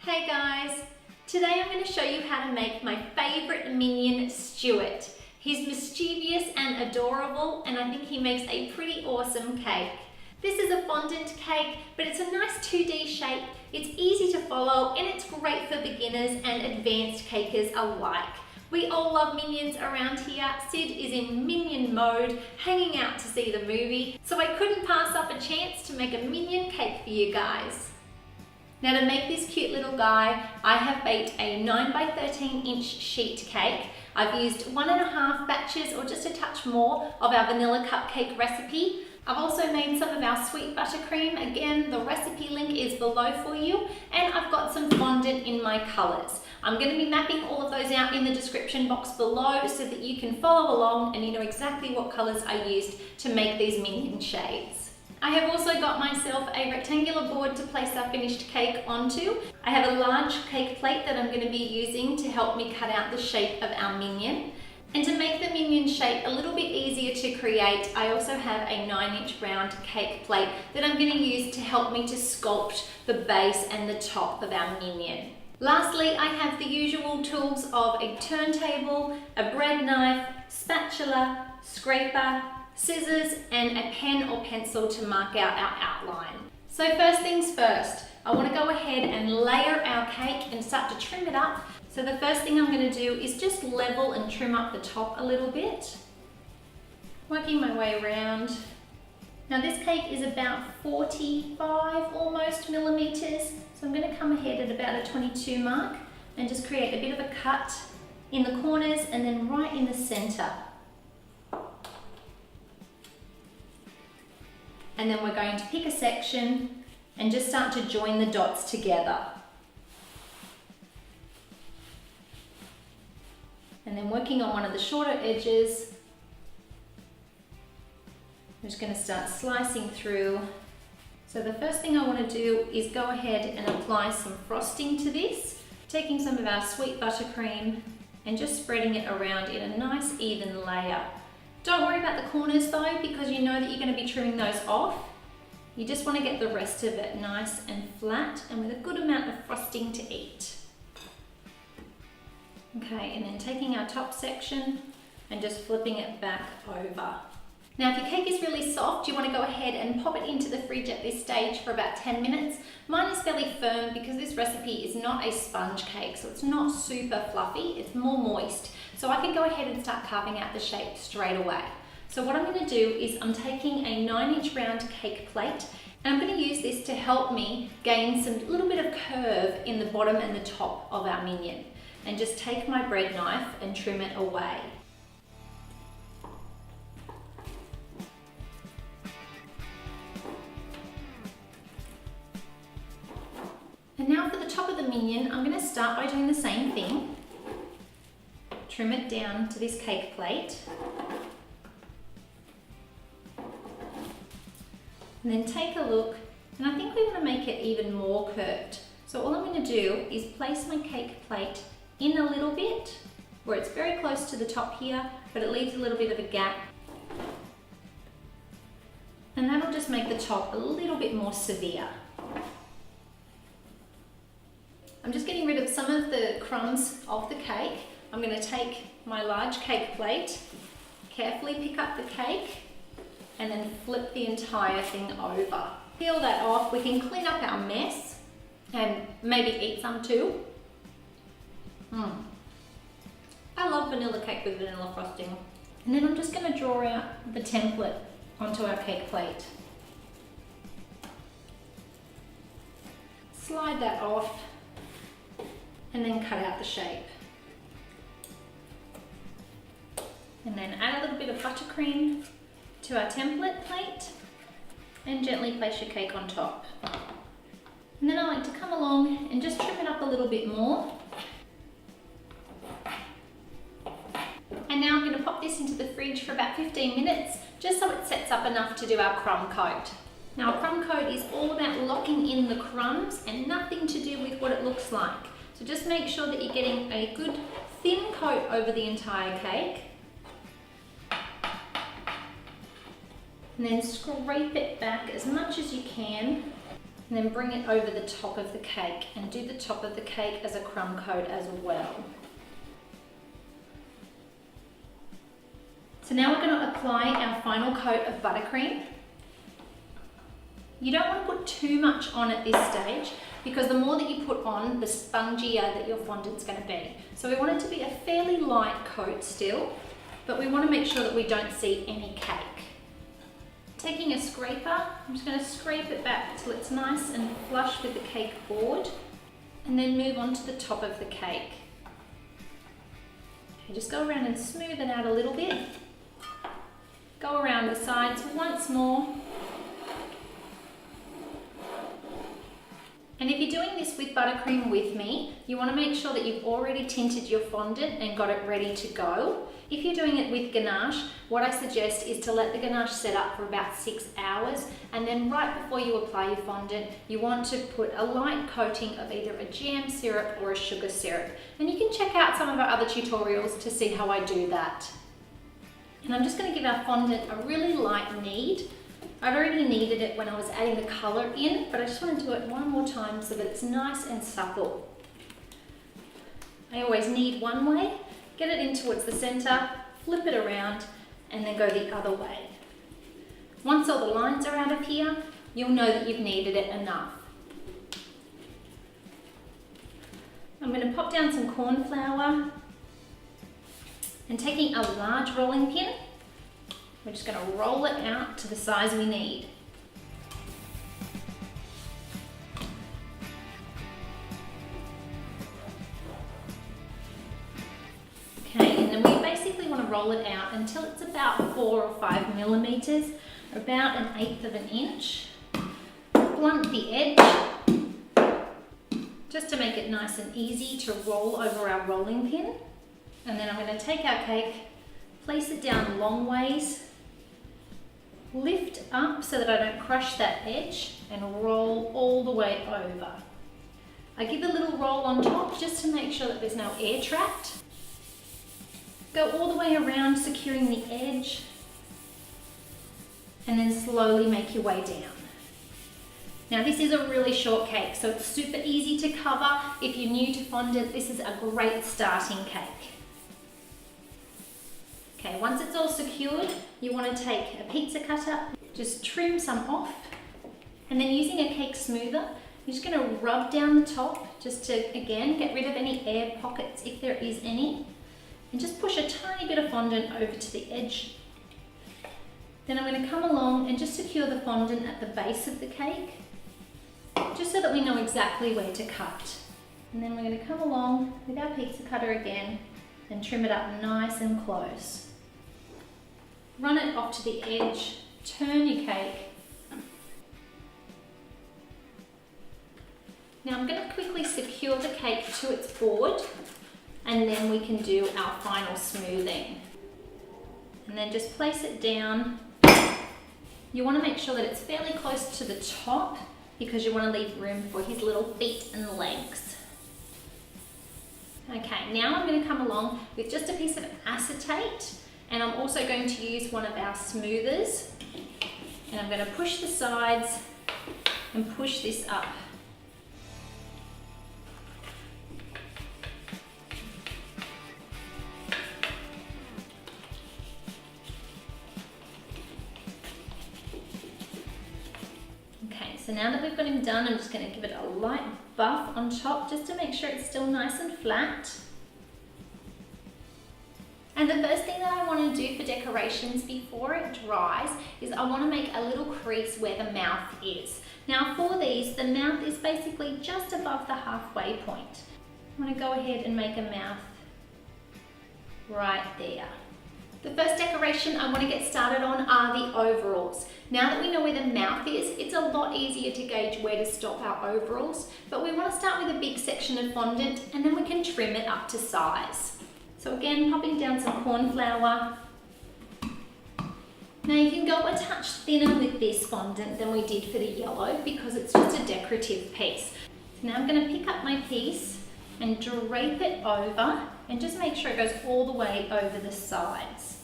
Hey guys, today I'm going to show you how to make my favourite minion, Stuart. He's mischievous and adorable, and I think he makes a pretty awesome cake. This is a fondant cake, but it's a nice 2D shape, it's easy to follow, and it's great for beginners and advanced cakers alike. We all love Minions around here. Sid is in Minion mode, hanging out to see the movie, so I couldn't pass up a chance to make a Minion cake for you guys. Now to make this cute little guy, I have baked a 9 by 13 inch sheet cake. I've used 1.5 batches or just a touch more of our vanilla cupcake recipe. I've also made some of our sweet buttercream. Again, the recipe link is below for you. And I've got some fondant in my colours. I'm going to be mapping all of those out in the description box below so that you can follow along and you know exactly what colours I used to make these Minion shades. I have also got myself a rectangular board to place our finished cake onto. I have a large cake plate that I'm going to be using to help me cut out the shape of our Minion. And to make the Minion shape a little bit easier to create, I also have a 9-inch round cake plate that I'm going to use to help me to sculpt the base and the top of our Minion. Lastly, I have the usual tools of a turntable, a bread knife, spatula, scraper, scissors, and a pen or pencil to mark out our outline. So first things first, I want to go ahead and layer our cake and start to trim it up. So the first thing I'm going to do is just level and trim up the top a little bit. Working my way around. Now this cake is about 45 almost millimeters, so I'm going to come ahead at about a 22 mark and just create a bit of a cut in the corners and then right in the center. And then we're going to pick a section and just start to join the dots together. And then working on one of the shorter edges, I'm just going to start slicing through. So the first thing I want to do is go ahead and apply some frosting to this, taking some of our sweet buttercream and just spreading it around in a nice even layer. Don't worry about the corners though, because you know that you're going to be trimming those off. You just want to get the rest of it nice and flat and with a good amount of frosting to eat. Okay, and then taking our top section and just flipping it back over. Now if your cake is really soft, you want to go ahead and pop it into the fridge at this stage for about 10 minutes. Mine is fairly firm because this recipe is not a sponge cake, so it's not super fluffy, it's more moist. So I can go ahead and start carving out the shape straight away. So what I'm going to do is I'm taking a 9-inch round cake plate and I'm going to use this to help me gain some little bit of curve in the bottom and the top of our Minion. And just take my bread knife and trim it away. And now for the top of the Minion, I'm going to start by doing the same thing. Trim it down to this cake plate. And then take a look, and I think we want to make it even more curved. So all I'm going to do is place my cake plate in a little bit, where it's very close to the top here, but it leaves a little bit of a gap. And that'll just make the top a little bit more severe. I'm just getting rid of some of the crumbs of the cake. I'm going to take my large cake plate, carefully pick up the cake, and then flip the entire thing over. Peel that off. We can clean up our mess and maybe eat some too. I love vanilla cake with vanilla frosting. And then I'm just going to draw out the template onto our cake plate. Slide that off and then cut out the shape. And then add a little bit of buttercream to our template plate and gently place your cake on top. And then I like to come along and just trim it up a little bit more. And now I'm going to pop this into the fridge for about 15 minutes just so it sets up enough to do our crumb coat. Now a crumb coat is all about locking in the crumbs and nothing to do with what it looks like. So just make sure that you're getting a good thin coat over the entire cake. And then scrape it back as much as you can And then bring it over the top of the cake and do the top of the cake as a crumb coat as well. So now we're going to apply our final coat of buttercream. You don't want to put too much on at this stage because the more that you put on, the spongier that your fondant's going to be. So we want it to be a fairly light coat still, but we want to make sure that we don't see any cake. Taking a scraper, I'm just going to scrape it back till it's nice and flush with the cake board, and then move on to the top of the cake. Okay, just go around and smooth it out a little bit. Go around the sides once more. And if you're doing this with buttercream with me, you want to make sure that you've already tinted your fondant and got it ready to go. If you're doing it with ganache, what I suggest is to let the ganache set up for about 6 hours, and then right before you apply your fondant, you want to put a light coating of either a jam syrup or a sugar syrup. And you can check out some of our other tutorials to see how I do that. And I'm just going to give our fondant a really light knead. I'd already kneaded it when I was adding the colour in, but I just want to do it one more time so that it's nice and supple. I always knead one way, get it in towards the centre, flip it around, and then go the other way. Once all the lines are out of here, you'll know that you've kneaded it enough. I'm going to pop down some corn flour, and taking a large rolling pin, we're just going to roll it out to the size we need. Okay, and then we basically want to roll it out until it's about 4 or 5 millimeters, about 1/8 of an inch. Blunt the edge, just to make it nice and easy to roll over our rolling pin. And then I'm going to take our cake, place it down long ways, lift up so that I don't crush that edge, and roll all the way over. I give a little roll on top just to make sure that there's no air trapped. Go all the way around, securing the edge, and then slowly make your way down. Now this is a really short cake, so it's super easy to cover. If you're new to fondant, this is a great starting cake. Okay, once it's all secured, you want to take a pizza cutter, just trim some off, and then using a cake smoother, you're just going to rub down the top just to, again, get rid of any air pockets if there is any, and just push a tiny bit of fondant over to the edge. Then I'm going to come along and just secure the fondant at the base of the cake, just so that we know exactly where to cut. And then we're going to come along with our pizza cutter again and trim it up nice and close. Run it off to the edge, turn your cake. Now I'm going to quickly secure the cake to its board, and then we can do our final smoothing. And then just place it down. You want to make sure that it's fairly close to the top because you want to leave room for his little feet and legs. Okay, now I'm going to come along with just a piece of acetate, and I'm also going to use one of our smoothers, and I'm going to push the sides and push this up. Okay, so now that we've got him done, I'm just going to give it a light buff on top just to make sure it's still nice and flat. And the first thing that I want to do for decorations before it dries is I want to make a little crease where the mouth is. Now for these, the mouth is basically just above the halfway point. I'm going to go ahead and make a mouth right there. The first decoration I want to get started on are the overalls. Now that we know where the mouth is, it's a lot easier to gauge where to stop our overalls, but we want to start with a big section of fondant and then we can trim it up to size. So again, popping down some corn flour. Now you can go a touch thinner with this fondant than we did for the yellow because it's just a decorative piece. So now I'm going to pick up my piece and drape it over and just make sure it goes all the way over the sides.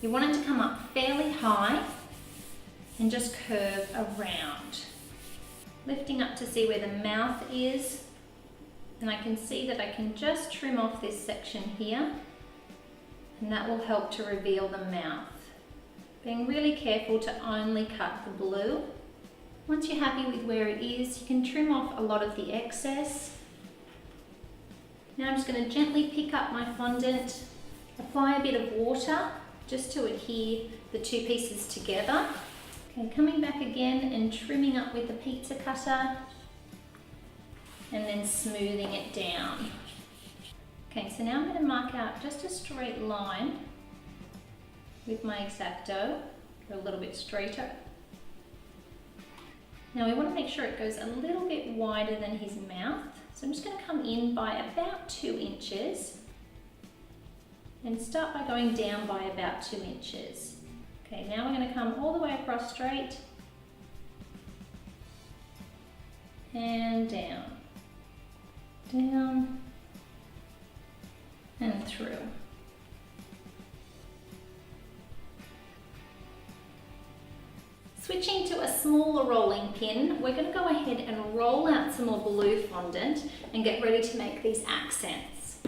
You want it to come up fairly high and just curve around. lifting up to see where the mouth is, and I can see that I can just trim off this section here, and that will help to reveal the mouth. Being really careful to only cut the blue. Once you're happy with where it is, you can trim off a lot of the excess. Now I'm just going to gently pick up my fondant, apply a bit of water just to adhere the two pieces together. Okay, coming back again and trimming up with the pizza cutter and then smoothing it down. Okay, so now I'm going to mark out just a straight line with my X-Acto, or a little bit straighter. Now we want to make sure it goes a little bit wider than his mouth, so I'm just going to come in by about 2 inches and start by going down by about 2 inches. Okay, now we're going to come all the way across straight and down, down and through. Switching to a smaller rolling pin, we're going to go ahead and roll out some more blue fondant and get ready to make these accents.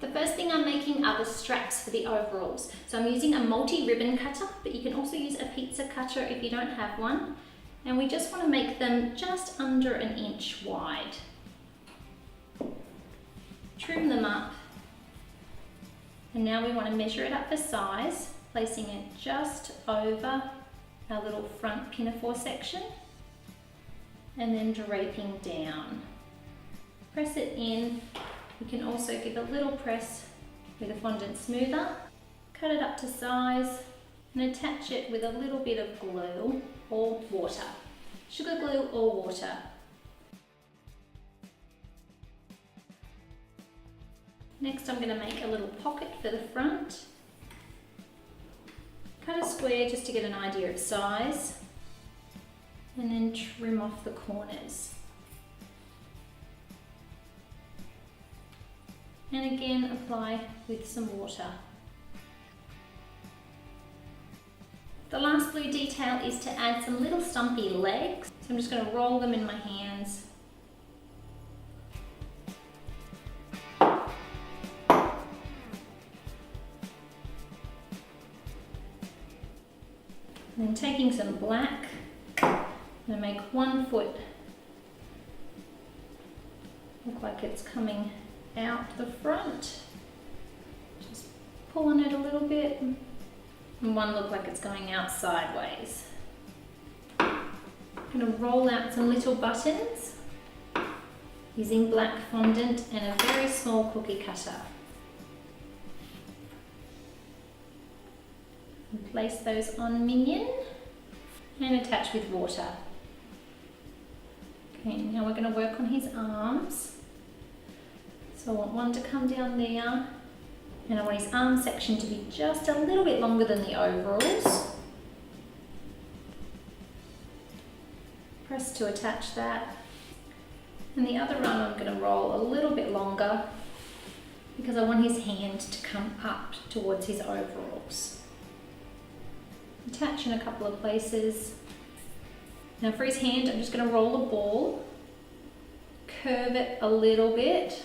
The first thing I'm making are the straps for the overalls. So I'm using a multi-ribbon cutter, but you can also use a pizza cutter if you don't have one. And we just want to make them just under 1 inch wide. Trim them up. And now we want to measure it up for size, placing it just over our little front pinafore section and then draping down. Press it in. You can also give a little press with a fondant smoother, cut it up to size and attach it with a little bit of glue or water, sugar glue or water. Next I'm going to make a little pocket for the front. Cut a square just to get an idea of size and then trim off the corners. And again apply with some water. The last blue detail is to add some little stumpy legs. So I'm just going to roll them in my hands. And then taking some black, I'm going to make one foot look like it's coming out the front. Just pulling it a little bit. And one look like it's going out sideways. I'm going to roll out some little buttons using black fondant and a very small cookie cutter. And place those on Minion and attach with water. Okay, now we're going to work on his arms. So I want one to come down there, and I want his arm section to be just a little bit longer than the overalls. Press to attach that. And the other arm I'm going to roll a little bit longer because I want his hand to come up towards his overalls. Attach in a couple of places. Now for his hand, I'm just going to roll a ball, curve it a little bit,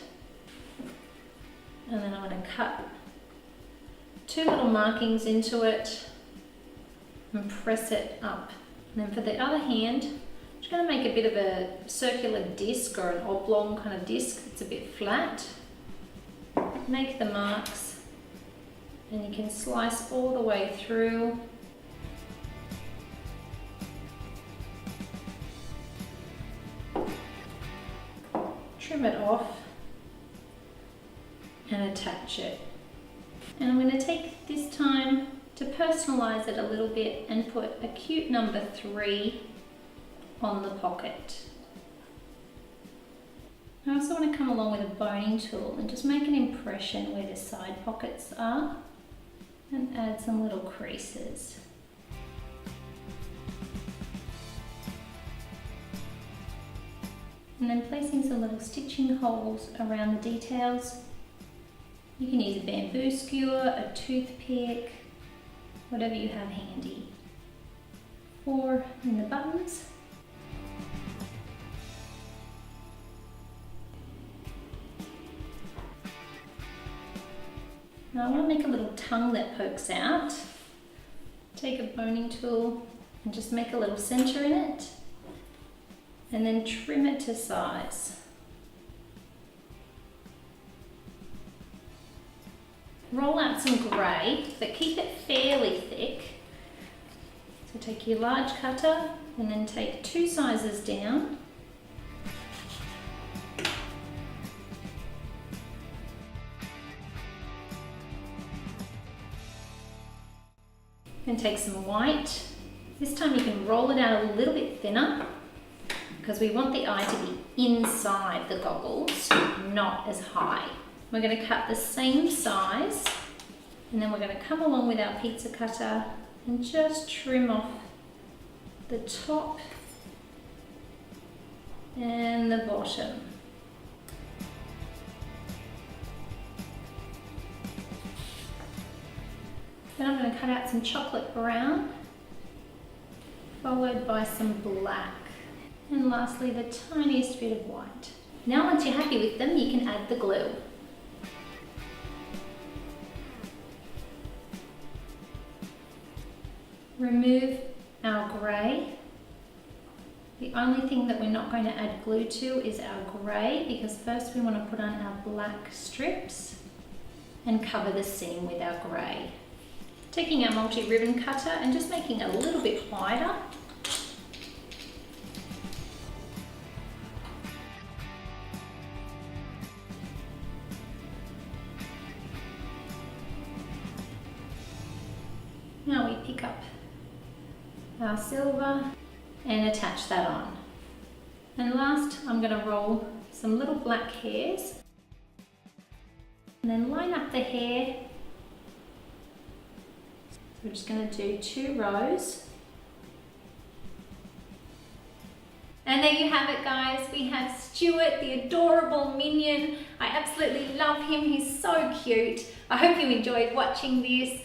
and then I'm going to cut 2 little markings into it and press it up. And then for the other hand, I'm just going to make a bit of a circular disc or an oblong kind of disc that's a bit flat. Make the marks, and you can slice all the way through. Trim it off and attach it. And I'm going to take this time to personalize it a little bit and put a cute number 3 on the pocket. I also want to come along with a boning tool and just make an impression where the side pockets are and add some little creases. And then placing some little stitching holes around the details. You can use a bamboo skewer, a toothpick, whatever you have handy. 4 in the buttons. Now I want to make a little tongue that pokes out. Take a boning tool and just make a little center in it, and then trim it to size. Roll out some grey, but keep it fairly thick. So take your large cutter and then take 2 sizes down. And take some white. This time you can roll it out a little bit thinner because we want the eye to be inside the goggles, not as high. We're going to cut the same size, and then we're going to come along with our pizza cutter and just trim off the top and the bottom. Then I'm going to cut out some chocolate brown, followed by some black, and lastly the tiniest bit of white. Now once you're happy with them, you can add the glue. Remove our grey. The only thing that we're not going to add glue to is our grey, because first we want to put on our black strips and cover the seam with our grey. Taking our multi-ribbon cutter and just making it a little bit wider. Now we pick up our silver and attach that on. And last, I'm going to roll some little black hairs and then line up the hair. We're just going to do 2 rows. And there you have it, guys. We have Stuart, the adorable Minion. I absolutely love him. He's so cute. I hope you enjoyed watching this.